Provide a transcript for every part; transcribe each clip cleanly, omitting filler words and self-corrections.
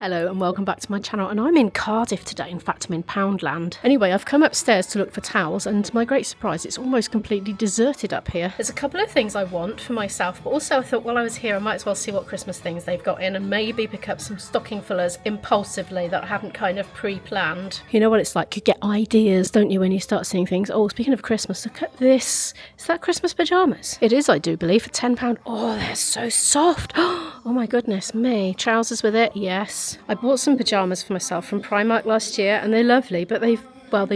Hello and welcome back to my channel, and I'm in Cardiff today. In fact, I'm in Poundland. Anyway, I've come upstairs to look for towels, and to my great surprise, it's almost completely deserted up here. There's a couple of things I want for myself, but also I thought while I was here I might as well see what Christmas things they've got in and maybe pick up some stocking fillers impulsively that I haven't kind of pre-planned. You know what it's like, you get ideas, don't you, when you start seeing things. Oh, speaking of Christmas, look at this. Is that Christmas pyjamas? It is, I do believe, for £10. Oh, they're so soft. Oh my goodness me. Trousers with it, yes. I bought some pyjamas for myself from Primark last year and they're lovely, but they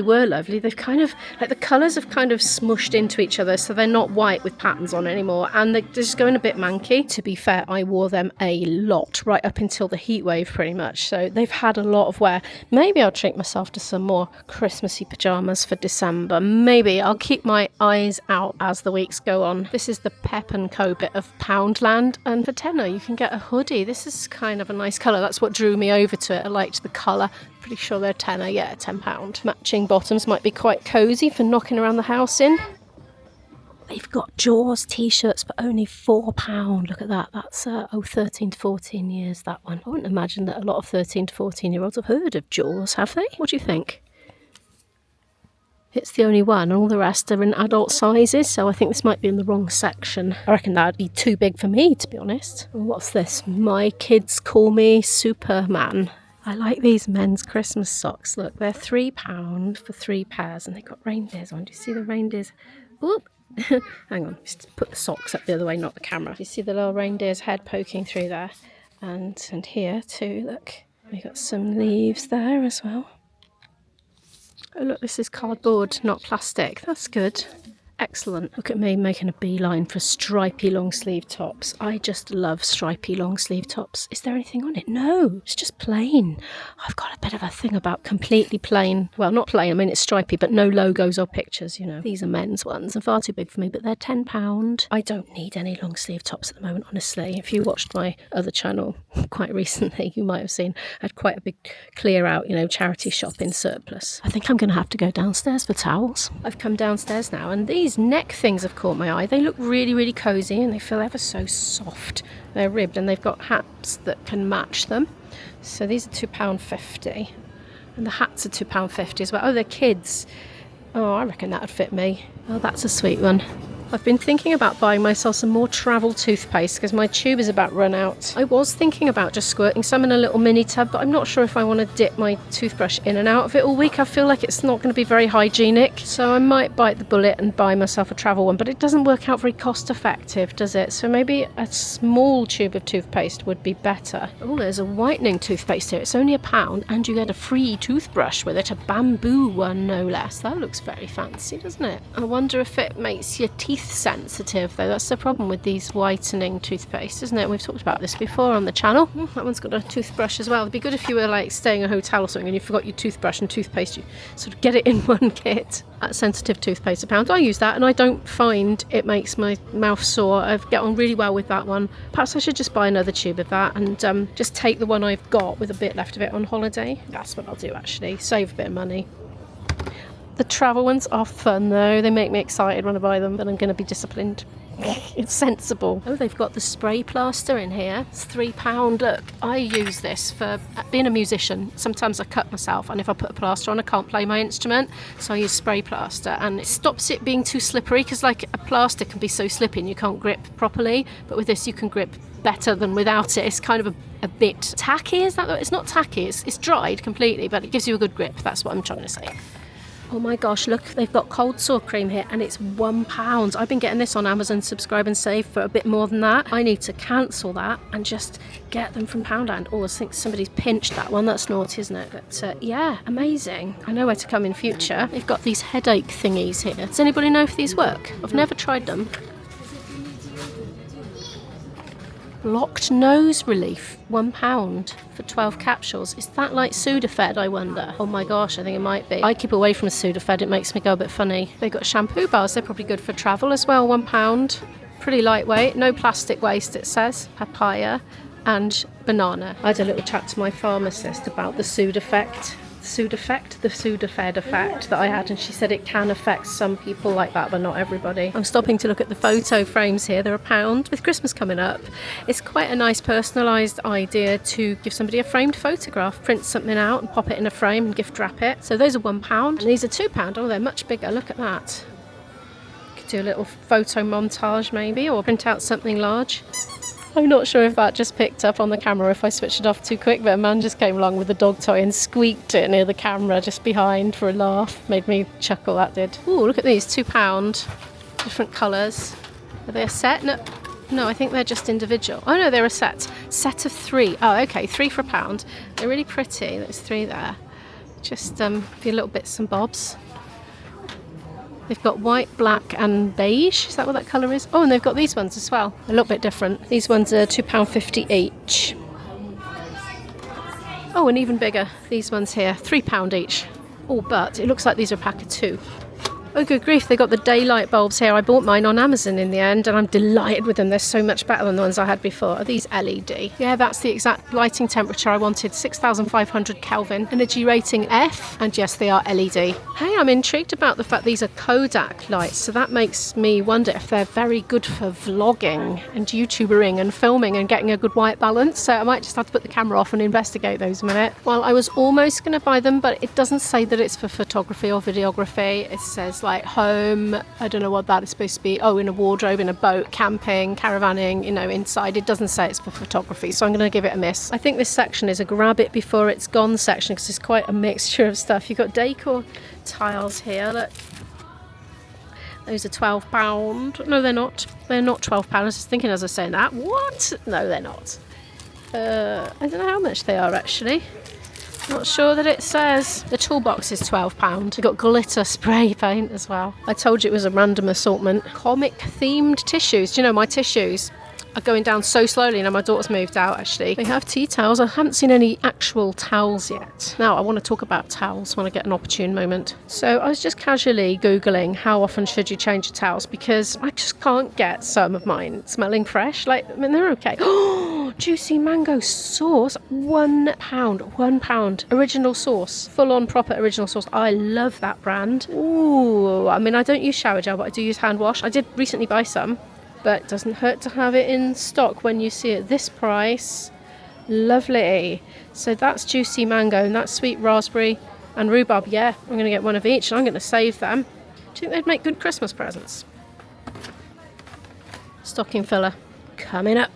were lovely. They've kind of, like, the colours have kind of smushed into each other, so they're not white with patterns on anymore, and they're just going a bit manky. To be fair, I wore them a lot, right up until the heat wave pretty much, so they've had a lot of wear. Maybe I'll treat myself to some more Christmassy pyjamas for December. Maybe I'll keep my eyes out as the weeks go on. This is the Pep & Co bit of Poundland, and for tenner you can get a hoodie. This is kind of a nice colour. That's what drew me over to it. I liked the colour. Pretty sure they're tenner, yeah, £10. Matching bottoms might be quite cosy for knocking around the house in. They've got Jaws t-shirts for only £4. Look at that. That's 13 to 14 years, that one. I wouldn't imagine that a lot of 13 to 14-year-olds have heard of Jaws, have they? What do you think? It's the only one, and all the rest are in adult sizes, so I think this might be in the wrong section. I reckon that'd be too big for me, to be honest. What's this? My kids call me Superman. I like these men's Christmas socks. Look, they're £3 for 3 pairs, and they've got reindeers on. Do you see the reindeers? Oop. Hang on, just put the socks up the other way, not the camera. You see the little reindeer's head poking through there, and here too. Look, we've got some leaves there as well. Oh look, this is cardboard, not plastic. That's good. Excellent. Look at me making a beeline for stripy long sleeve tops. I just love stripy long sleeve tops. Is there anything on it? No, it's just plain. I've got a bit of a thing about completely plain. Well, not plain, I mean it's stripy, but no logos or pictures, you know. These are men's ones. They're far too big for me, but they're £10. I don't need any long sleeve tops at the moment, honestly. If you watched my other channel quite recently, you might have seen I had quite a big clear out, you know, charity shop in surplus. I think I'm going to have to go downstairs for towels. I've come downstairs now, and these neck things have caught my eye. They look really, really cosy, and they feel ever so soft. They're ribbed, and they've got hats that can match them. So these are £2.50, and the hats are £2.50 as well. Oh, they're kids. Oh, I reckon that would fit me. Oh, that's a sweet one. I've been thinking about buying myself some more travel toothpaste because my tube is about run out. I was thinking about just squirting some in a little mini tub, but I'm not sure if I want to dip my toothbrush in and out of it all week. I feel like it's not going to be very hygienic, so I might bite the bullet and buy myself a travel one, but it doesn't work out very cost effective, does it? So maybe a small tube of toothpaste would be better. Oh, there's a whitening toothpaste here. It's only £1 and you get a free toothbrush with it, a bamboo one no less. That looks very fancy, doesn't it? I wonder if it makes your teeth sensitive though. That's the problem with these whitening toothpaste, isn't it? We've talked about this before on the channel. That one's got a toothbrush as well. It'd be good if you were like staying in a hotel or something and you forgot your toothbrush and toothpaste. You sort of get it in one kit. That sensitive toothpaste £1. I use that and I don't find it makes my mouth sore. I get on really well with that one. Perhaps I should just buy another tube of that and just take the one I've got with a bit left of it on holiday. That's what I'll do actually. Save a bit of money. The travel ones are fun though. They make me excited when I buy them, but I'm going to be disciplined. It's sensible. Oh, they've got the spray plaster in here. It's £3. Look, I use this for being a musician. Sometimes I cut myself, and if I put a plaster on, I can't play my instrument. So I use spray plaster, and it stops it being too slippery, because like a plaster can be so slippy and you can't grip properly. But with this, you can grip better than without it. It's kind of a bit tacky, is that? It's not tacky. It's dried completely, but it gives you a good grip. That's what I'm trying to say. Oh my gosh, look, they've got cold sore cream here and it's £1. I've been getting this on Amazon Subscribe and Save for a bit more than that. I need to cancel that and just get them from Poundland. Oh, I think somebody's pinched that one. That's naughty, isn't it? But yeah, amazing. I know where to come in future. They've got these headache thingies here. Does anybody know if these work? I've never tried them. Blocked nose relief, £1 for 12 capsules. Is that like Sudafed, I wonder? Oh my gosh, I think it might be. I keep away from Sudafed, it makes me go a bit funny. They've got shampoo bars, they're probably good for travel as well, £1. Pretty lightweight, no plastic waste it says. Papaya and banana. I had a little chat to my pharmacist about the Sudafed the Sudafed effect that I had, and she said it can affect some people like that, but not everybody. I'm stopping to look at the photo frames here. They're £1. With Christmas coming up, it's quite a nice personalised idea to give somebody a framed photograph, print something out and pop it in a frame and gift wrap it. So those are £1, and these are £2. Oh, they're much bigger. Look at that. Could do a little photo montage maybe, or print out something large. I'm not sure if that just picked up on the camera, if I switched it off too quick, but a man just came along with a dog toy and squeaked it near the camera just behind for a laugh. Made me chuckle, that did. Ooh, look at these, £2. Different colours. Are they a set? No, I think they're just individual. Oh no, they're a set. Set of 3. Oh, okay, 3 for £1. They're really pretty. There's 3 there. Just a few little bits and bobs. They've got white, black and beige. Is that what that colour is? Oh, and they've got these ones as well. A little bit different. These ones are £2.50 each. Oh, and even bigger. These ones here, £3 each. Oh, but it looks like these are a pack of 2. Oh, good grief, they got the daylight bulbs here. I bought mine on Amazon in the end, and I'm delighted with them. They're so much better than the ones I had before. Are these LED? Yeah, that's the exact lighting temperature I wanted. 6,500 Kelvin. Energy rating F, and yes, they are LED. Hey, I'm intrigued about the fact these are Kodak lights, so that makes me wonder if they're very good for vlogging and YouTubering and filming and getting a good white balance. So I might just have to put the camera off and investigate those a minute. Well, I was almost going to buy them, but it doesn't say that it's for photography or videography. It says like home, I don't know what that is supposed to be. Oh, in a wardrobe, in a boat, camping, caravanning, you know, inside. It doesn't say it's for photography, so I'm going to give it a miss. I think this section is a grab it before it's gone section, because it's quite a mixture of stuff. You've got decor tiles here. Look, those are £12. No, they're not. They're not £12. I was just thinking as I was saying that. What? No, they're not. I don't know how much they are actually. Not sure that it says. The toolbox is £12. We've got glitter spray paint as well. I told you it was a random assortment. Comic themed tissues. Do you know, my tissues are going down so slowly now. My daughter's moved out actually. They have tea towels. I haven't seen any actual towels yet. Now I want to talk about towels when I get an opportune moment. So I was just casually Googling how often should you change your towels, because I just can't get some of mine smelling fresh. Like, I mean, they're okay. Oh, juicy mango sauce. £1. £1. Original sauce. Full on proper original sauce. I love that brand. Ooh, I mean, I don't use shower gel, but I do use hand wash. I did recently buy some, but it doesn't hurt to have it in stock when you see it this price. Lovely. So that's juicy mango, and that's sweet raspberry and rhubarb. Yeah, I'm going to get one of each, and I'm going to save them. Do you think they'd make good Christmas presents? Stocking filler coming up.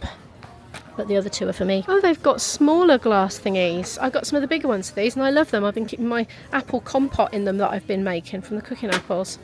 But the other 2 are for me. Oh, they've got smaller glass thingies. I got some of the bigger ones of these, and I love them. I've been keeping my apple compote in them that I've been making from the cooking apples.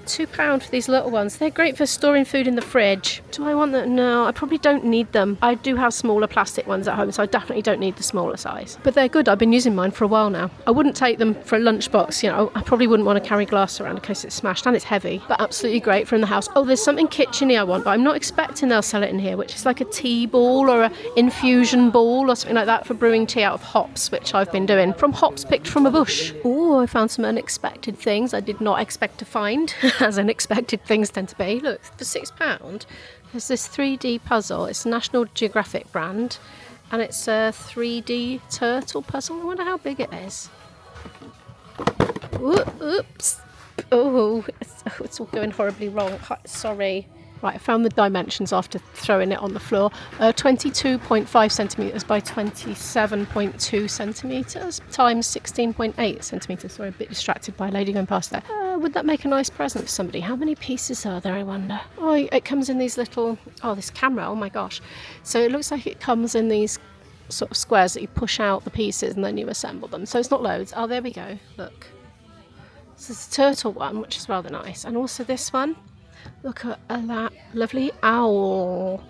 £2 for these little ones. They're great for storing food in the fridge. Do I want them? No, I probably don't need them. I do have smaller plastic ones at home, so I definitely don't need the smaller size. But they're good. I've been using mine for a while now. I wouldn't take them for a lunchbox. You know, I probably wouldn't want to carry glass around in case it's smashed, and it's heavy, but absolutely great for in the house. Oh, there's something kitcheny I want, but I'm not expecting they'll sell it in here, which is like a tea ball or an infusion ball or something like that for brewing tea out of hops, which I've been doing. From hops picked from a bush. Oh, I found some unexpected things I did not expect to find. As unexpected things tend to be. Look, for £6 there's this 3D puzzle. It's a National Geographic brand, and it's a 3D turtle puzzle. I wonder how big it is. Oops. Oh, it's all going horribly wrong. Sorry. Right, I found the dimensions after throwing it on the floor. 22.5 centimetres by 27.2 centimetres times 16.8 centimetres. Sorry, a bit distracted by a lady going past there. Would that make a nice present for somebody? How many pieces are there, I wonder? Oh, it comes in these little... Oh, this camera, oh my gosh. So it looks like it comes in these sort of squares that you push out the pieces and then you assemble them. So it's not loads. Oh, there we go. Look. This is a turtle one, which is rather nice. And also this one. Look at that lovely owl.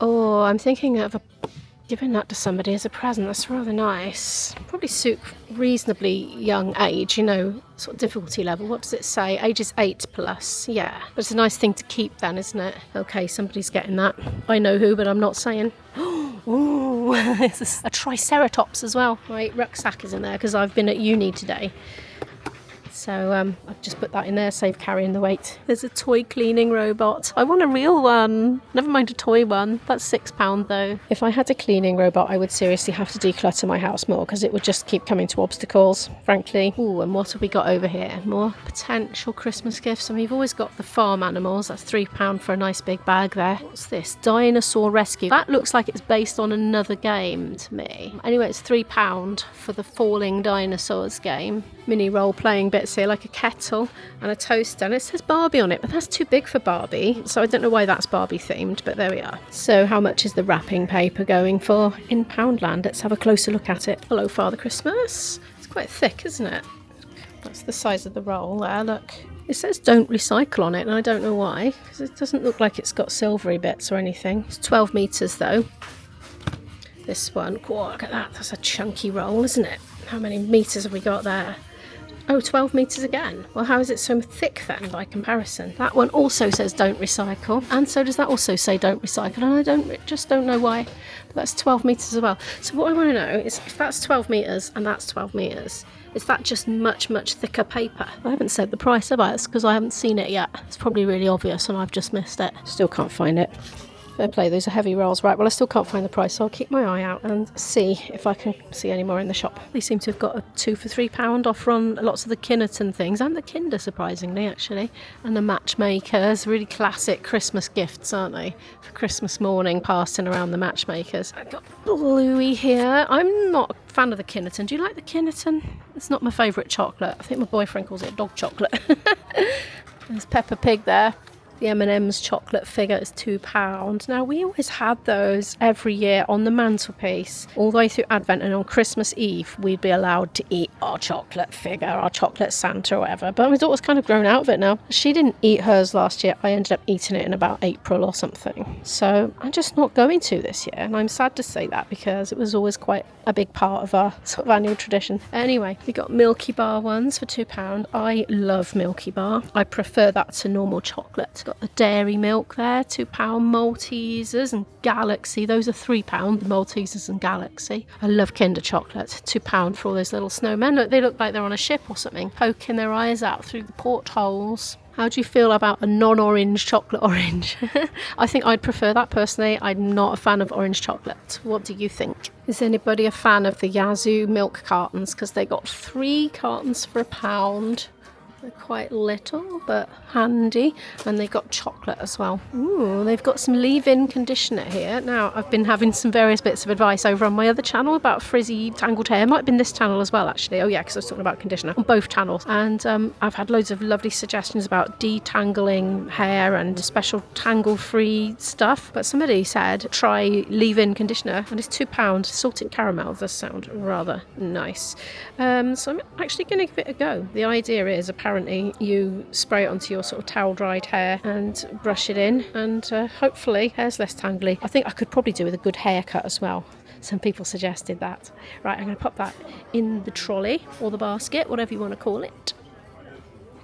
Oh, I'm thinking of giving that to somebody as a present. That's rather nice. Probably suit reasonably young age, you know, sort of difficulty level. What does it say? Ages 8+. Yeah. But it's a nice thing to keep then, isn't it? Okay, somebody's getting that. I know who, but I'm not saying. Ooh, this is a triceratops as well. My rucksack is in there because I've been at uni today. So I've just put that in there, save carrying the weight. There's a toy cleaning robot. I want a real one. Never mind a toy one. That's £6 though. If I had a cleaning robot, I would seriously have to declutter my house more because it would just keep coming to obstacles, frankly. Ooh, and what have we got over here? More potential Christmas gifts. I mean, you've always got the farm animals. That's £3 for a nice big bag there. What's this? Dinosaur Rescue. That looks like it's based on another game to me. Anyway, it's £3 for the Falling Dinosaurs game. Mini role-playing bits here, like a kettle and a toaster, and it says Barbie on it, but that's too big for Barbie, so I don't know why that's Barbie themed, but there we are. So how much is the wrapping paper going for in Poundland? Let's have a closer look at it. Hello, Father Christmas. It's quite thick, isn't it? That's the size of the roll there, look. It says don't recycle on it, and I don't know why, because it doesn't look like it's got silvery bits or anything. It's 12 metres though. This one, whoa, look at that, that's a chunky roll, isn't it? How many metres have we got there? Oh, 12 metres again. Well, how is it so thick then by comparison? That one also says don't recycle, and so does that also say don't recycle, and I just don't know why. But that's 12 metres as well. So what I want to know is if that's 12 metres and that's 12 metres, is that just much, much thicker paper? I haven't said the price, have I? It's because I haven't seen it yet. It's probably really obvious and I've just missed it. Still can't find it. Fair play, those are heavy rolls. Right, well, I still can't find the price, so I'll keep my eye out and see if I can see any more in the shop. They seem to have got a 2 for £3 offer on lots of the Kinnerton things, and the Kinder, surprisingly, actually, and the Matchmakers. Really classic Christmas gifts, aren't they? For Christmas morning, passing around the Matchmakers. I've got Bluey here. I'm not a fan of the Kinnerton. Do you like the Kinnerton? It's not my favourite chocolate. I think my boyfriend calls it dog chocolate. There's Peppa Pig there. The M&M's chocolate figure is £2. Now, we always had those every year on the mantelpiece, all the way through Advent, and on Christmas Eve, we'd be allowed to eat our chocolate figure, our chocolate Santa or whatever. But my daughter's kind of grown out of it now. She didn't eat hers last year. I ended up eating it in about April or something. So I'm just not going to this year, and I'm sad to say that because it was always quite a big part of our sort of annual tradition. Anyway, we got Milky Bar ones for £2. I love Milky Bar. I prefer that to normal chocolate. Got the Dairy Milk there, £2. Maltesers and Galaxy, those are £3. The Maltesers and Galaxy. I love Kinder chocolate. £2 for all those little snowmen. Look, they look like they're on a ship or something, poking their eyes out through the portholes. How do you feel about a non-orange chocolate orange? I think I'd prefer that personally. I'm not a fan of orange chocolate. What do you think? Is anybody a fan of the Yazoo milk cartons? Because they got 3 cartons for £1. They're quite little but handy, and they've got chocolate as well. Ooh, they've got some leave-in conditioner here. Now, I've been having some various bits of advice over on my other channel about frizzy, tangled hair. Might have been this channel as well, actually. Oh yeah, because I was talking about conditioner on both channels. And I've had loads of lovely suggestions about detangling hair and special tangle-free stuff. But somebody said try leave-in conditioner, and it's £2. Salted caramel does sound rather nice. So I'm actually going to give it a go. The idea is apparently you spray it onto your sort of towel dried hair and brush it in, and hopefully hair's less tangly. I think I could probably do with a good haircut as well. Some people suggested that. Right, I'm going to pop that in the trolley or the basket, whatever you want to call it.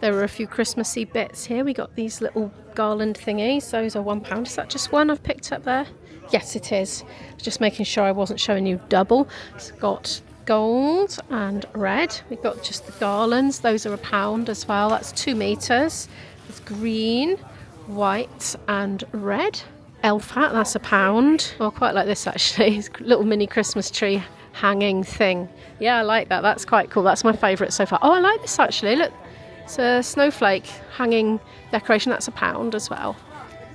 There are a few Christmassy bits here. We got these little garland thingies. Those are £1. Is that just one I've picked up there? Yes, it is. Just making sure I wasn't showing you double. It's got gold and red. We've got just the garlands. Those are £1 as well. That's 2 metres. There's green, white and red. Elf hat, that's £1. Oh, I quite like this actually. It's a little mini Christmas tree hanging thing. Yeah, I like that. That's quite cool. That's my favourite so far. Oh, I like this actually. Look, it's a snowflake hanging decoration. That's £1 as well.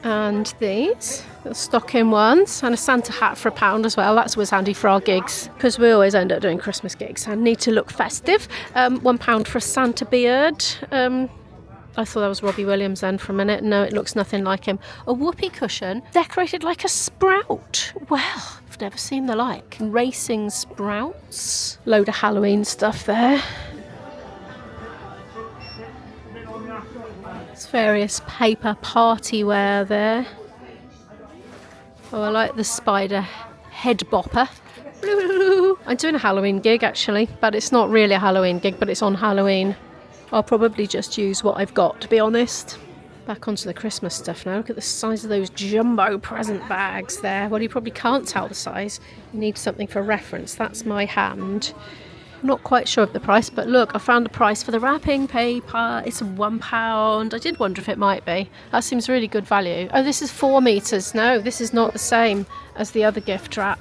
And these, the stocking ones, and a Santa hat for £1 as well. That's always handy for our gigs, because we always end up doing Christmas gigs and need to look festive. £1 for a Santa beard. I thought that was Robbie Williams then for a minute. No, it looks nothing like him. A whoopee cushion decorated like a sprout. Well, I've never seen the like. Racing sprouts. Load of Halloween stuff there. There's various paper party wear there. Oh, I like the spider head bopper. I'm doing a Halloween gig actually, but it's not really a Halloween gig, but it's on Halloween. I'll probably just use what I've got, to be honest. Back onto the Christmas stuff now. Look at the size of those jumbo present bags there. Well, you probably can't tell the size. You need something for reference. That's my hand. I'm not quite sure of the price, but look, I found the price for the wrapping paper. It's £1. I did wonder if it might be. That seems really good value. Oh, this is 4 metres. No, this is not the same as the other gift wrap.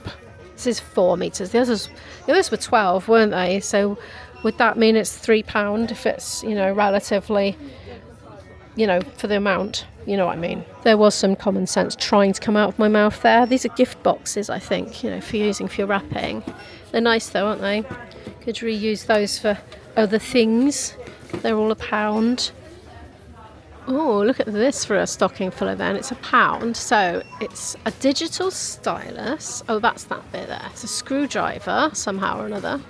This is 4 metres. The others were 12, weren't they? So would that mean it's £3 if it's, relatively, for the amount? You know what I mean? There was some common sense trying to come out of my mouth there. These are gift boxes, I think, for using for your wrapping. They're nice though, aren't they? Could reuse those for other things. They're all £1. Oh, look at this for a stocking filler then. It's £1. So it's a digital stylus. Oh, that's that bit there. It's a screwdriver somehow or another.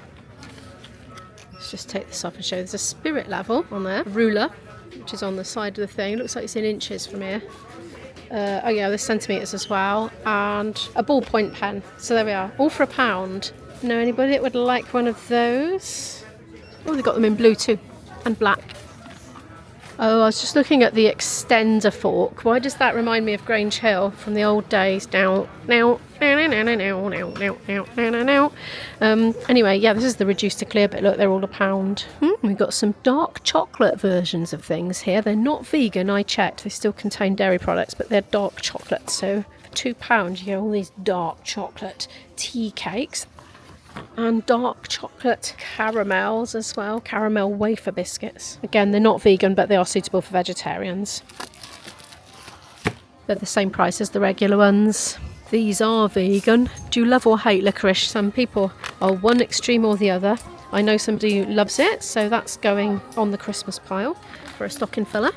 Let's just take this off and show you. There's a spirit level on there. A ruler, which is on the side of the thing. It looks like it's in inches from here. Oh yeah, there's centimetres as well. And a ballpoint pen. So there we are. All for £1. Know anybody that would like one of those? Oh, they've got them in blue too. And black. Oh, I was just looking at the extender fork. Why does that remind me of Grange Hill from the old days? Anyway, yeah, this is the reduced to clear bit. Look, they're all £1. We've got some dark chocolate versions of things here. They're not vegan, I checked. They still contain dairy products, but they're dark chocolate. So for £2, you get all these dark chocolate tea cakes. And dark chocolate caramels as well, caramel wafer biscuits. Again, they're not vegan, but they are suitable for vegetarians. They're the same price as the regular ones. These are vegan. Do you love or hate licorice? Some people are one extreme or the other. I know somebody who loves it, so that's going on the Christmas pile for a stocking filler.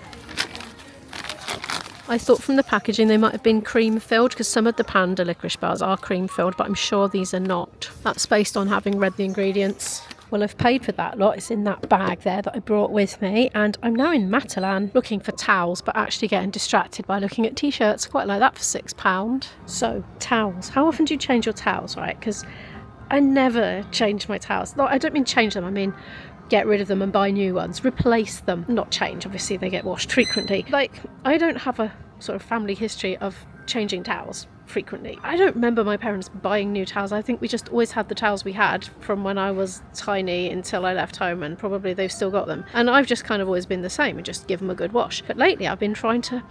I thought from the packaging they might have been cream filled, because some of the Panda licorice bars are cream filled, but I'm sure these are not. That's based on having read the ingredients. Well, I've paid for that lot. It's in that bag there that I brought with me, and I'm now in Matalan looking for towels, but actually getting distracted by looking at t-shirts. Quite like that for £6. So towels. How often do you change your towels, right? Because I never change my towels. No, I don't mean change them, I mean get rid of them and buy new ones, replace them, not change. Obviously they get washed frequently. Like, I don't have a sort of family history of changing towels frequently. I don't remember my parents buying new towels. I think we just always had the towels we had from when I was tiny until I left home, and probably they've still got them. And I've just kind of always been the same and just give them a good wash. But lately I've been trying to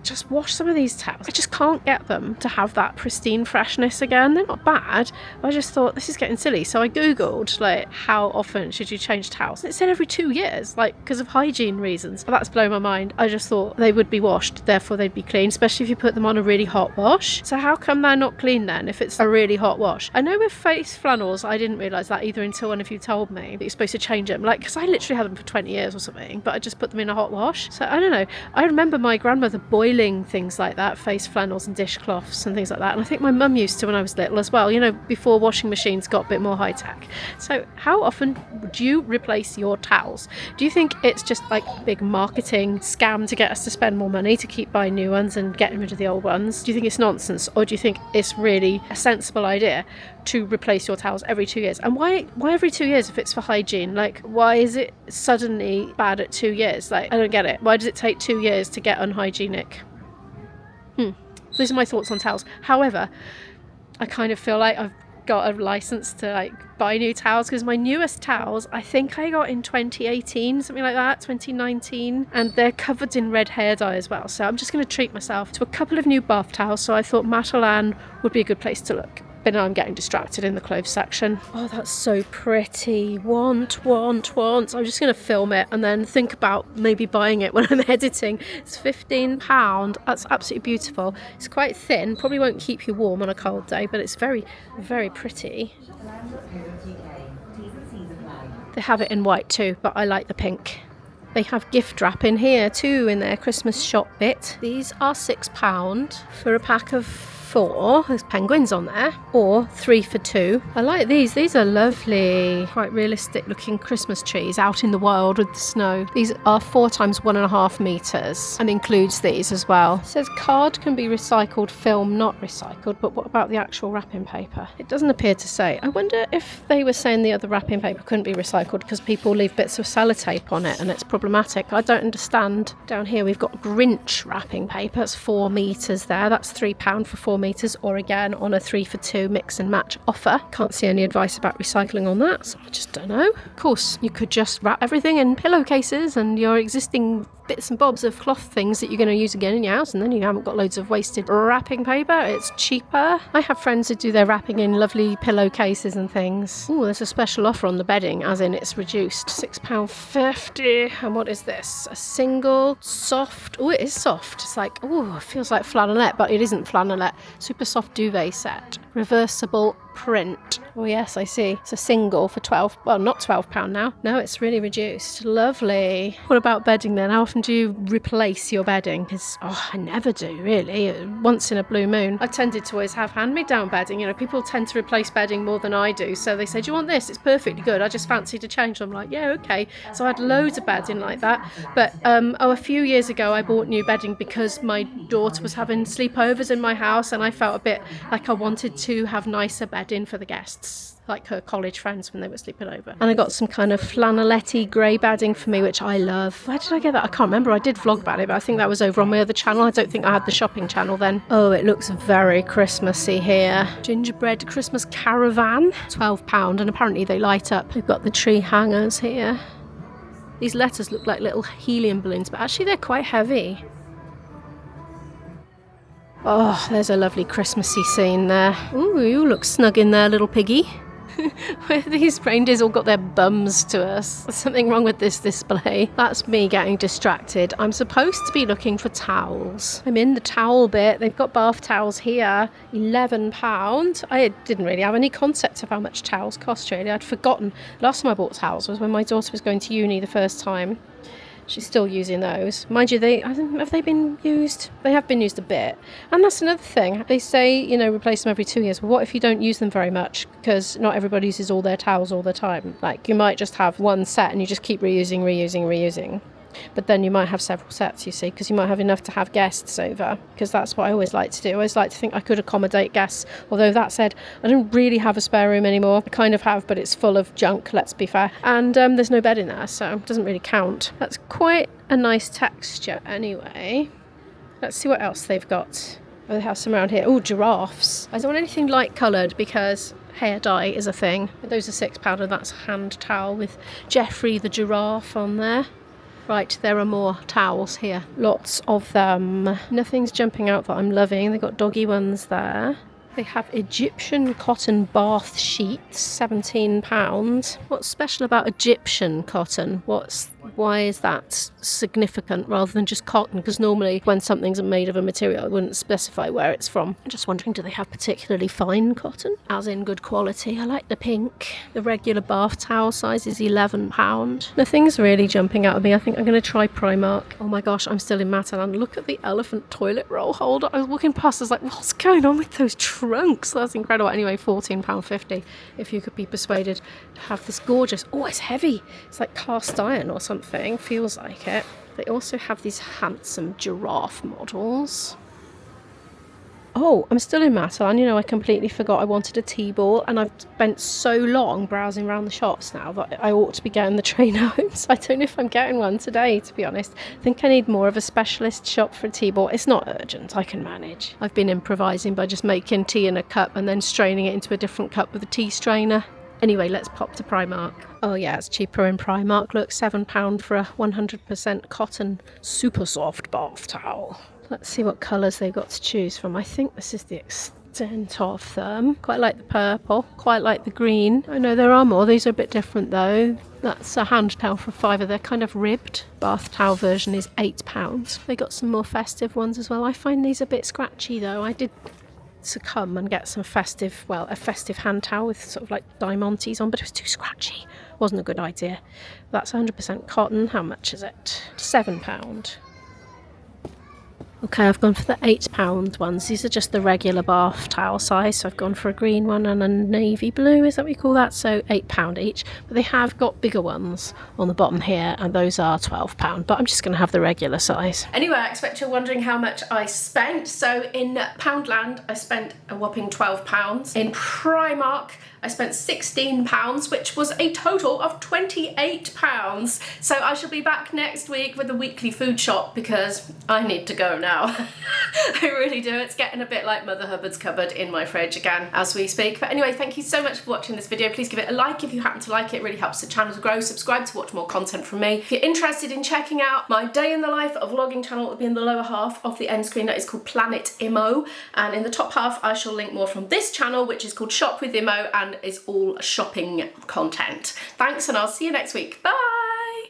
just wash some of these towels. I just can't get them to have that pristine freshness again. They're not bad. I just thought, this is getting silly. So I googled, like, how often should you change towels? And it said every 2 years, like, because of hygiene reasons. But that's blown my mind. I just thought they would be washed, therefore they'd be clean, especially if you put them on a really hot wash. So how come they're not clean then if it's a really hot wash? I know with face flannels, I didn't realise that either until one of you told me that you're supposed to change them. Like, because I literally had them for 20 years or something, but I just put them in a hot wash. So I don't know. I remember my grandmother boiling things like that, face flannels and dishcloths and things like that. And I think my mum used to when I was little as well, before washing machines got a bit more high tech. So how often would you replace your towels? Do you think it's just like a big marketing scam to get us to spend more money to keep buying new ones and getting rid of the old ones? Do you think it's nonsense, or do you think it's really a sensible idea to replace your towels every 2 years? And why every 2 years if it's for hygiene? Like, why is it suddenly bad at 2 years? Like, I don't get it. Why does it take 2 years to get unhygienic? These are my thoughts on towels. However, I kind of feel like I've got a license to buy new towels, because my newest towels I think I got in 2018, something like that, 2019, and they're covered in red hair dye as well. So I'm just going to treat myself to a couple of new bath towels. So I thought Matalan would be a good place to look. But now I'm getting distracted in the clothes section. Oh, that's so pretty. Want. I'm just going to film it and then think about maybe buying it when I'm editing. It's £15. That's absolutely beautiful. It's quite thin. Probably won't keep you warm on a cold day, but it's very, very pretty. They have it in white too, but I like the pink. They have gift wrap in here too in their Christmas shop bit. These are £6 for a pack of 4. There's penguins on there, or 3 for 2. I like these. These are lovely, quite realistic looking Christmas trees out in the wild with the snow. These are 4 times 1.5 meters and includes these as well. It says card can be recycled, film not recycled, but what about the actual wrapping paper? It doesn't appear to say. I wonder if they were saying the other wrapping paper couldn't be recycled because people leave bits of sellotape on it and it's problematic. I don't understand. Down here we've got Grinch wrapping paper. It's 4 meters there. That's £3 for 4 4 metres, or again on a 3 for 2 mix and match offer. Can't see any advice about recycling on that, so I just don't know. Of course, you could just wrap everything in pillowcases and your existing bits and bobs of cloth things that you're going to use again in your house, and then you haven't got loads of wasted wrapping paper. It's cheaper. I have friends who do their wrapping in lovely pillowcases and things. Oh, there's a special offer on the bedding, as in it's reduced, £6.50. And what is this? A single soft, oh, it is soft. It's like, oh, it feels like flannelette, but it isn't flannelette. Super soft duvet set, reversible print. Oh yes, I see. It's a single for not £12 now. No, it's really reduced. Lovely. What about bedding then? How often do you replace your bedding? Because I never do, really. Once in a blue moon. I've tended to always have hand-me-down bedding. You know, people tend to replace bedding more than I do. So they say, do you want this? It's perfectly good. I just fancy to change. I'm like, yeah, okay. So I had loads of bedding like that. But a few years ago I bought new bedding because my daughter was having sleepovers in my house, and I felt a bit like I wanted to have nicer bedding for the guests, like her college friends when they were sleeping over. And I got some kind of flannelette grey bedding for me, which I love. Where did I get that? I can't remember. I did vlog about it, but I think that was over on my other channel. I don't think I had the shopping channel then. Oh, it looks very Christmassy here. Gingerbread Christmas caravan, £12, and apparently they light up. They've got the tree hangers here. These letters look like little helium balloons, but actually they're quite heavy. Oh, there's a lovely Christmassy scene there. Ooh, you look snug in there, little piggy. Where these reindeers all got their bums to us. There's something wrong with this display. That's me getting distracted. I'm supposed to be looking for towels. I'm in the towel bit. They've got bath towels here, £11. I didn't really have any concept of how much towels cost, really. I'd forgotten. Last time I bought towels was when my daughter was going to uni the first time. She's still using those. Mind you, have they been used? They have been used a bit. And that's another thing. They say, you know, replace them every 2 years. Well, what if you don't use them very much? Because not everybody uses all their towels all the time. Like, you might just have one set and you just keep reusing. But then you might have several sets, you see, because you might have enough to have guests over, because that's what I always like to do. I always like to think I could accommodate guests, although that said, I don't really have a spare room anymore. I kind of have, but it's full of junk, let's be fair. And there's no bed in there, so it doesn't really count. That's quite a nice texture anyway. Let's see what else they've got. Oh, they have some around here. Oh, giraffes. I don't want anything light coloured because hair dye is a thing. Those are £6, and that's a hand towel with Geoffrey the giraffe on there. Right, there are more towels here. Lots of them. Nothing's jumping out that I'm loving. They've got doggy ones there. They have Egyptian cotton bath sheets, £17. What's special about Egyptian cotton? Why is that significant rather than just cotton? Because normally when something's made of a material, I wouldn't specify where it's from. I'm just wondering, do they have particularly fine cotton? As in good quality. I like the pink. The regular bath towel size is £11. Nothing's really jumping out of me. I think I'm going to try Primark. Oh my gosh, I'm still in Matalan. Look at the elephant toilet roll holder. I was walking past, I was like, what's going on with those trunks? That's incredible. Anyway, £14.50 if you could be persuaded to have this gorgeous... Oh, it's heavy. It's like cast iron or something. Feels like it. They also have these handsome giraffe models. Oh, I'm still in Matalan. You know, I completely forgot I wanted a tea ball, and I've spent so long browsing around the shops now that I ought to be getting the train home. So I don't know if I'm getting one today, to be honest. I think I need more of a specialist shop for a tea ball. It's not urgent, I can manage. I've been improvising by just making tea in a cup and then straining it into a different cup with a tea strainer. Anyway, let's pop to Primark. Oh yeah, it's cheaper in Primark. Look, £7 for a 100% cotton super soft bath towel. Let's see what colours they've got to choose from. I think this is the extent of them. Quite like the purple, quite like the green. Oh no, there are more. These are a bit different though. That's a hand towel for £5. They're kind of ribbed. Bath towel version is £8. They got some more festive ones as well. I find these a bit scratchy though. I did come and get some a festive hand towel with sort of like diamantes on, but it was too scratchy. Wasn't a good idea. That's 100% cotton. How much is it? £7. Okay, I've gone for the £8 ones. These are just the regular bath towel size. So I've gone for a green one and a navy blue, is that what you call that? So £8 each. But they have got bigger ones on the bottom here, and those are £12. But I'm just going to have the regular size. Anyway, I expect you're wondering how much I spent. So in Poundland, I spent a whopping £12. In Primark, I spent £16, which was a total of £28. So I shall be back next week with a weekly food shop because I need to go now. now. I really do. It's getting a bit like Mother Hubbard's cupboard in my fridge again as we speak. But anyway, thank you so much for watching this video. Please give it a like if you happen to like it. It really helps the channel to grow. Subscribe to watch more content from me. If you're interested in checking out my day in the life of vlogging channel, it will be in the lower half of the end screen. That is called Planet Imo. And in the top half, I shall link more from this channel, which is called Shop with Imo and is all shopping content. Thanks, and I'll see you next week. Bye!